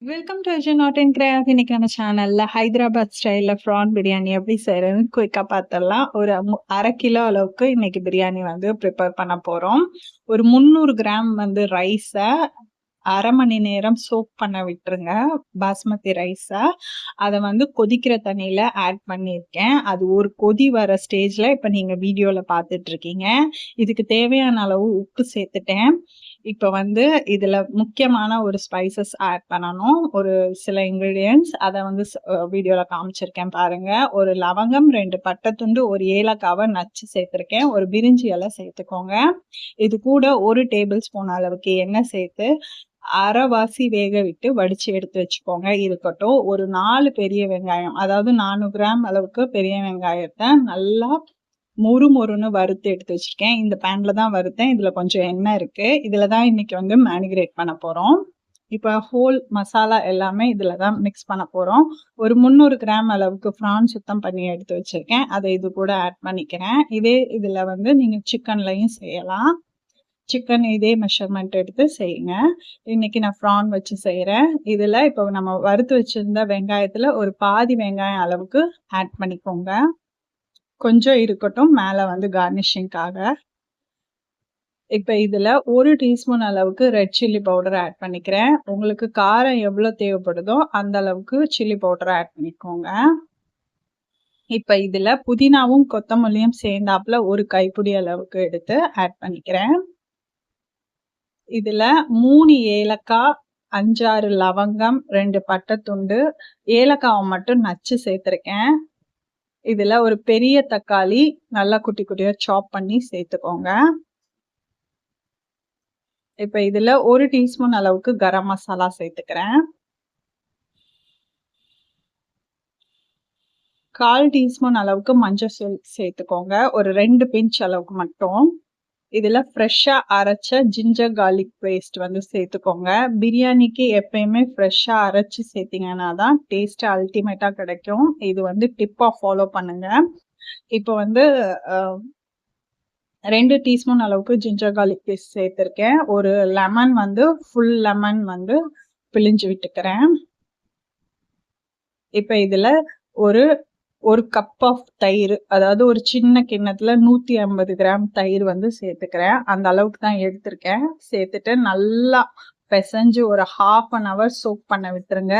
Welcome to Arjun art and craft. இன்னைக்கு நம்ம சேனல்ல ஹைதராபாத் ஸ்டைல்ல ப்ரான் பிரியாணி எப்படி செய்யறதுன்னு குயிக்கா பார்த்தரலாம். ஒரு 1/2 கிலோ அளவுக்கு இன்னைக்கு பிரியாணி வந்து ப்ரிப்பேர் பண்ண போறோம். ஒரு 300 கிராம் வந்து ரைஸ 1/2 மணி நேரம் சோக் பண்ண விட்டுருங்க. பாஸ்மதி ரைஸ. அத வந்து கொதிக்கிற தண்ணியில ஆட் பண்ணியிருக்கேன். அது ஒரு கொதி வர ஸ்டேஜ்ல இப்ப நீங்க வீடியோல பார்த்துட்டு இருக்கீங்க. இதுக்கு தேவையான அளவு உப்பு சேர்த்துட்டேன். இப்ப வந்து இதுல முக்கியமான ஒரு ஸ்பைசஸ் ஆட் பண்ணணும். ஒரு சில இன்கிரீடியன்ட்ஸ் அத வந்து வீடியோல காமிச்சிருக்கேன் பாருங்க. ஒரு லவங்கம், 2 பட்டை துண்டு, ஒரு ஏலக்காவ நச்சு சேர்த்திருக்கேன். ஒரு பிரிஞ்சி இலை சேர்த்துக்கோங்க. இது கூட 1 டேபிள் ஸ்பூன் அளவுக்கு எண்ணெய் சேர்த்து அரைவாசி வேக விட்டு வடிச்சு எடுத்து வச்சுக்கோங்க. இருக்கட்டும். ஒரு 4 பெரிய வெங்காயம், அதாவது 400 கிராம் அளவுக்கு பெரிய வெங்காயத்தை நல்லா மொறு மொறுன்னு வறுத்து எடுத்து வச்சிருக்கேன். இந்த பேன்ல தான் வறுத்தேன். இதுல கொஞ்சம் எண்ணெய் இருக்கு. இதுல தான் இன்னைக்கு வந்து மேரினேட் பண்ண போறோம். இப்ப ஹோல் மசாலா எல்லாமே இதுல தான் மிக்ஸ் பண்ண போறோம். ஒரு 300 கிராம் அளவுக்கு பிரான் சுத்தம் பண்ணி எடுத்து வச்சிருக்கேன். அதை இது கூட ஆட் பண்ணிக்கிறேன். இதே இதுல வந்து நீங்க சிக்கன்லயும் செய்யலாம். சிக்கன் இதே மெஷர்மெண்ட் எடுத்து செய்யுங்க. இன்னைக்கு நான் ப்ரான் வச்சு செய்யறேன். இதுல இப்போ நம்ம வறுத்து வச்சிருந்த வெங்காயத்துல ஒரு பாதி வெங்காயம் அளவுக்கு ஆட் பண்ணிக்கோங்க. கொஞ்சம் இருக்கட்டும் மேல வந்து கார்னிஷிங்காக. இப்ப இதுல 1 டீஸ்பூன் அளவுக்கு ரெட் சில்லி பவுடர் ஆட் பண்ணிக்கிறேன். உங்களுக்கு காரம் எவ்வளவு தேவைப்படுதோ அந்த அளவுக்கு சில்லி பவுடர் ஆட் பண்ணிக்கோங்க. இப்ப இதுல புதினாவும் கொத்தமல்லியும் சேர்ந்தாப்புல ஒரு கைப்பிடி அளவுக்கு எடுத்து ஆட் பண்ணிக்கிறேன். இதுல 3 ஏலக்காய், 5, 6 லவங்கம், 2 பட்டை துண்டு, ஏலக்காவை மட்டும் நச்சு சேர்த்திருக்கேன். இதுல ஒரு பெரிய தக்காளி நல்லா குட்டி குட்டியா சாப் பண்ணி சேர்த்துக்கோங்க. இப்ப இதுல 1 டீஸ்பூன் அளவுக்கு கரம் மசாலா சேர்த்துக்கிறேன். 1/4 டீஸ்பூன் அளவுக்கு மஞ்சள் தூள் சேர்த்துக்கோங்க. ஒரு 2 பிஞ்ச் அளவுக்கு மட்டும். இதுல ஃப்ரெஷ்ஷா அரைச்ச ஜிஞ்சர் கார்லிக் பேஸ்ட் வந்து சேர்த்துக்கோங்க. பிரியாணிக்கு எப்பயுமே ஃப்ரெஷ்ஷா அரைச்சு சேர்த்தீங்கன்னா தான் டேஸ்ட் அல்டிமேட்டா கிடைக்கும். இது வந்து டிப்பா ஃபாலோ பண்ணுங்க. இப்போ வந்து 2 டீஸ்பூன் அளவுக்கு ஜிஞ்சர் கார்லிக் பேஸ்ட் சேர்த்திருக்கேன். ஒரு லெமன் வந்து ஃபுல் லெமன் வந்து பிழிஞ்சு விட்டுக்கிறேன். இப்ப இதுல ஒரு கப் ஆஃப் தயிர், அதாவது ஒரு சின்ன கிண்ணத்துல 150 கிராம் தயிர் வந்து சேர்த்துக்கிறேன். அந்த அளவுக்கு தான் எடுத்திருக்கேன். சேர்த்துட்டு நல்லா பிசைஞ்சு ஒரு 1/2 an hour சோக் பண்ண விட்டுருங்க.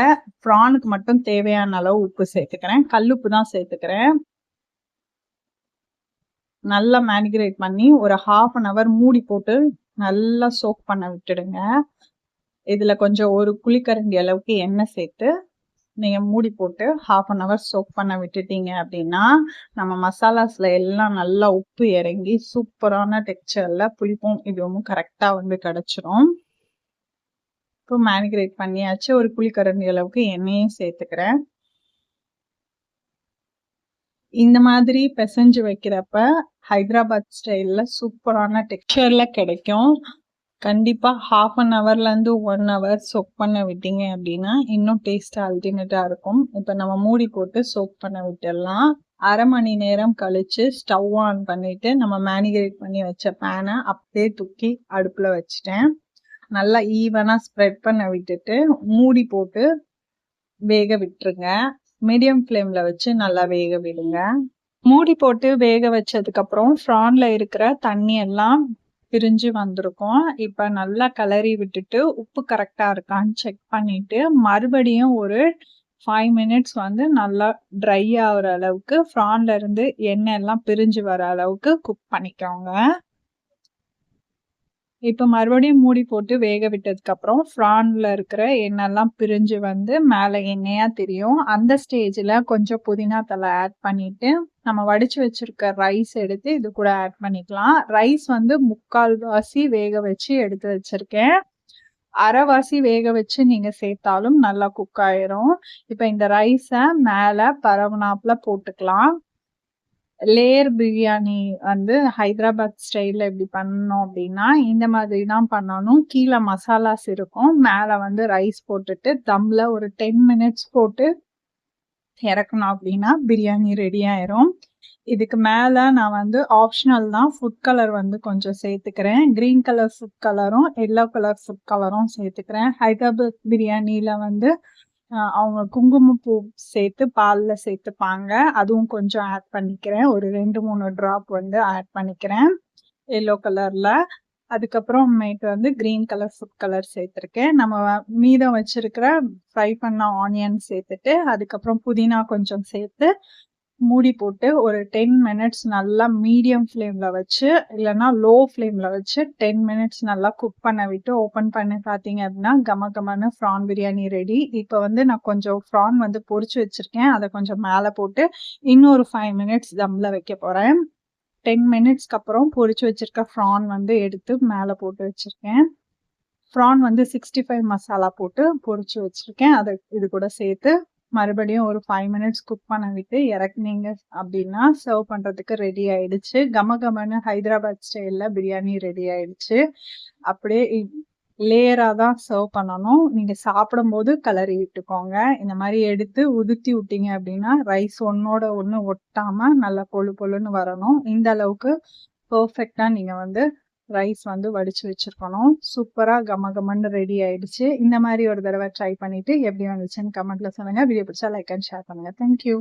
ப்ரானுக்கு மட்டும் தேவையான அளவு உப்பு சேர்த்துக்கிறேன். கல்லுப்பு தான் சேர்த்துக்கிறேன். நல்லா மேரினேட் பண்ணி ஒரு 1/2 an hour மூடி போட்டு நல்லா சோக் பண்ண விட்டுடுங்க. இதுல கொஞ்சம் ஒரு குழிக்கரண்டி அளவுக்கு எண்ணெய் சேர்த்து நீங்க மூடி போட்டு 1/2 an hour சோக் பண்ண விட்டுட்டீங்க அப்படின்னா நம்ம மசாலாஸ்ல எல்லாம் நல்லா உப்பு இறங்கி சூப்பரான டெக்ஸ்சர்ல புளிப்பும் இதுவும் கரெக்டா வந்து கிடைச்சிரும். இப்போ மேரினேட் பண்ணியாச்சு. ஒரு குழிக்கரண்டி அளவுக்கு எண்ணெயும் சேர்த்துக்கிறேன். இந்த மாதிரி பிசைஞ்சு வைக்கிறப்ப ஹைதராபாத் ஸ்டைல்ல சூப்பரான டெக்ஸ்சர்ல கிடைக்கும். கண்டிப்பா 1/2 an hourல இருந்து 1 hour சோக் பண்ண விட்டீங்க அப்படின்னா இன்னும் டேஸ்ட் அல்டிமேட்டா இருக்கும். இப்ப நம்ம மூடி போட்டு சோக் பண்ண விட்டுடலாம். 1/2 மணி நேரம் கழிச்சு ஸ்டவ் ஆன் பண்ணிட்டு நம்ம மேரினேட் பண்ணி வச்ச பேனை அப்படியே தூக்கி அடுப்புல வச்சுட்டேன். நல்லா ஈவனா ஸ்ப்ரெட் பண்ண விட்டுட்டு மூடி போட்டு வேக விட்டுருங்க. மீடியம் ஃப்ளேம்ல வச்சு நல்லா வேக விடுங்க. மூடி போட்டு வேக வச்சதுக்கு அப்புறம் ப்ரான்ல இருக்கிற தண்ணி எல்லாம் பிரிஞ்சு வந்திருக்கும். இப்ப நல்லா கிளறி விட்டுட்டு உப்பு கரெக்டா இருக்கான்னு செக் பண்ணிட்டு மறுபடியும் ஒரு 5 minutes வந்து நல்லா ட்ரை ஆகுற அளவுக்கு ப்ரான்ல இருந்து எண்ணெய் எல்லாம் பிரிஞ்சு வர அளவுக்கு குக் பண்ணிக்கோங்க. இப்ப மறுபடியும் மூடி போட்டு வேக விட்டதுக்கு அப்புறம் ப்ரான்ல இருக்கிற எண்ணெய் எல்லாம் பிரிஞ்சு வந்து மேல எண்ணெயா தெரியும். அந்த ஸ்டேஜ்ல கொஞ்சம் புதினா தலை ஆட் பண்ணிட்டு நம்ம வடிச்சு வச்சிருக்க ரைஸ் எடுத்து இது கூட ஆட் பண்ணிக்கலாம். ரைஸ் வந்து 3/4 வாசி வேக வச்சு எடுத்து வச்சிருக்கேன். அரைவாசி வேக வச்சு நீங்க சேர்த்தாலும் நல்லா குக் ஆயிரும். இப்ப இந்த ரைஸ மேல பரவனாப்புல போட்டுக்கலாம். லேயர் பிரியாணி வந்து ஹைதராபாத் ஸ்டைல்ல எப்படி பண்ணணும் அப்படின்னா இந்த மாதிரி தான் பண்ணணும். கீழே மசாலாஸ் இருக்கும், மேல வந்து ரைஸ் போட்டுட்டு தம்ல ஒரு 10 minutes போட்டு இறக்கணும் அப்படின்னா பிரியாணி ரெடி ஆயிரும். இதுக்கு மேல நான் வந்து ஆப்ஷனல் தான் ஃபுட் கலர் வந்து கொஞ்சம் சேர்த்துக்கிறேன். கிரீன் கலர் ஃபுட் கலரும், எல்லோ கலர் ஃபுட் கலரும் சேர்த்துக்கிறேன். ஹைதராபாத் பிரியாணில வந்து அவங்க குங்குமப்பூ சேர்த்து பால்ல சேர்த்துப்பாங்க. அதுவும் கொஞ்சம் ஆட் பண்ணிக்கிறேன். ஒரு 2, 3 ட்ராப் வந்து ஆட் பண்ணிக்கிறேன் எல்லோ கலர்ல. அதுக்கப்புறமேட்டு வந்து கிரீன் கலர் ஃபுட் கலர் சேர்த்துருக்கேன். நம்ம மீதம் வச்சிருக்கிற ஃப்ரை பண்ண ஆனியன் சேர்த்துட்டு, அதுக்கப்புறம் புதினா கொஞ்சம் சேர்த்து மூடி போட்டு ஒரு 10 மினிட்ஸ் நல்லா மீடியம் ஃப்ளேம்ல வச்சு, இல்லைன்னா லோ ஃப்ளேம்ல வச்சு 10 மினிட்ஸ் நல்லா குக் பண்ண விட்டு ஓப்பன் பண்ணி பார்த்தீங்க அப்படின்னா கம கமன்னு ப்ரான் பிரியாணி ரெடி. இப்போ வந்து நான் கொஞ்சம் ப்ரான் வந்து பொரிச்சு வச்சிருக்கேன். அதை கொஞ்சம் மேலே போட்டு இன்னொரு 5 மினிட்ஸ் தம்ல வைக்க போறேன். 10 மினிட்ஸ்க்கு அப்புறம் பொரிச்சு வச்சிருக்க ப்ரான் வந்து எடுத்து மேலே போட்டு வச்சிருக்கேன். ப்ரான் வந்து 65 மசாலா போட்டு பொரிச்சு வச்சிருக்கேன். அதை இது கூட சேர்த்து மறுபடியும் ஒரு 5 மினிட்ஸ் குக் பண்ண விட்டு இறக்குனீங்க அப்படின்னா சர்வ் பண்றதுக்கு ரெடி ஆயிடுச்சு. கம கமன்னு ஹைதராபாத் ஸ்டைல்ல பிரியாணி ரெடி ஆயிடுச்சு. அப்படியே லேயரா தான் சர்வ் பண்ணணும். நீங்க சாப்பிடும்போது கிளறி விட்டுக்கோங்க. இந்த மாதிரி எடுத்து உதுத்தி விட்டீங்க அப்படின்னா ரைஸ் ஒன்னோட ஒண்ணு ஒட்டாம நல்லா பொழு பொழுன்னு வரணும். இந்த அளவுக்கு பெர்ஃபெக்ட்டா நீங்க வந்து ரைஸ் வந்து வடிச்சு வச்சிருக்கணும். சூப்பரா கம கமன்னு ரெடி ஆயிடுச்சு. இந்த மாதிரி ஒரு தடவை ட்ரை பண்ணிட்டு எப்படி வந்துச்சுன்னு கமெண்ட்ல சொல்லுங்க. வீடியோ பிடிச்சா லைக் அண்ட் ஷேர் பண்ணுங்க. தேங்க்யூ.